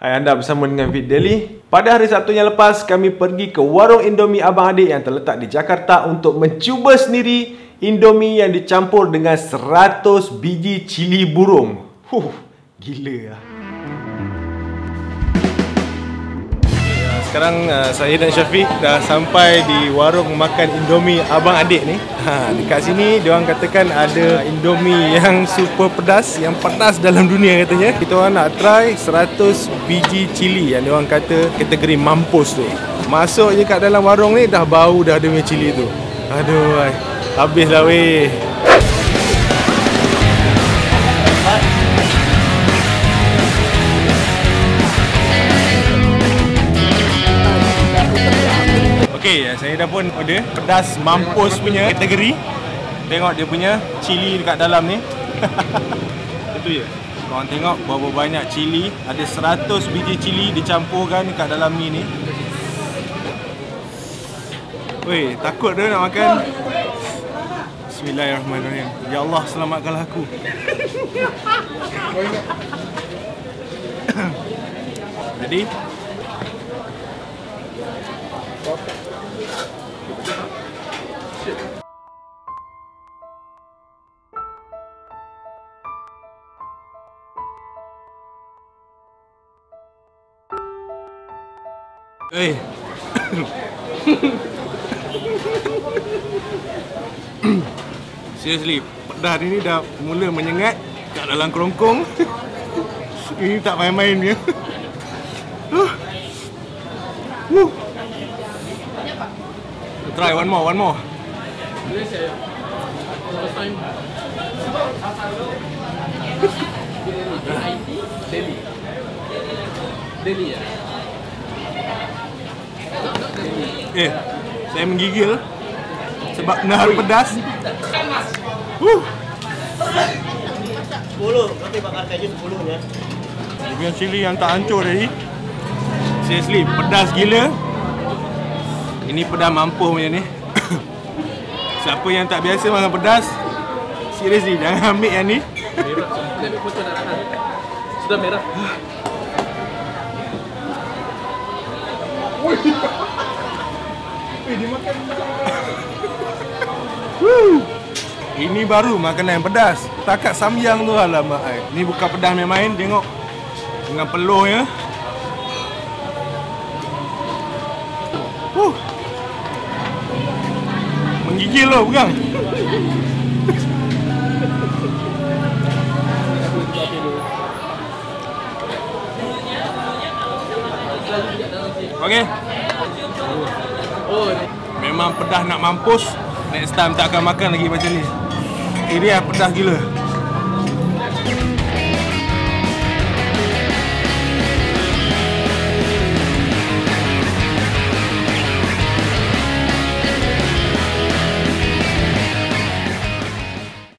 Hai, anda bersama dengan Fit Daily. Pada hari Sabtu yang lepas, kami pergi ke warung Indomie Abang Adik yang terletak di Jakarta untuk mencuba sendiri Indomie yang dicampur dengan 100 biji cili burung. Gila lah. Sekarang saya dan Syafiq dah sampai di warung makan Indomie Abang Adik ni. Dekat sini diorang katakan ada Indomie yang super pedas, yang pedas dalam dunia katanya. Kita orang nak try 100 biji cili yang diorang kata kategori mampus tu. Masuk je kat dalam warung ni dah bau dah ada punya cili tu. Aduh, habislah weh. Okay, saya dah pun order pedas mampus punya kategori. Tengok dia punya cili dekat dalam ni. Itu je. Korang tengok berapa banyak cili. Ada 100 biji cili dicampurkan dekat dalam mie ni. Weh, takut dah nak makan. Bismillahirrahmanirrahim. Ya Allah, selamatkanlah aku. Jadi seriously, pedas ni dah mula menyengat kat dalam kerongkong. Ini tak main-main dia. Try one more. Daily ya? Saya menggigil sebab nahan pedas. 10, nanti bakar kayu 10 nya. Dia punya cili yang tak hancur tadi. Seriously, pedas gila. Ini pedas mampu punya ni. Siapa yang tak biasa makan pedas, seriously jangan ambil yang ni. Merah. Dia foto daratan. Sudah merah. Dia makan. Ini baru makanan yang pedas. Takat samyang tu alamak. Ni bukan pedas main-main, tengok. Dengan peluhnya. Menggigil loh, pegang. Okey. Memang pedas nak mampus. Next time tak akan makan lagi macam ni. Ini pedas gila.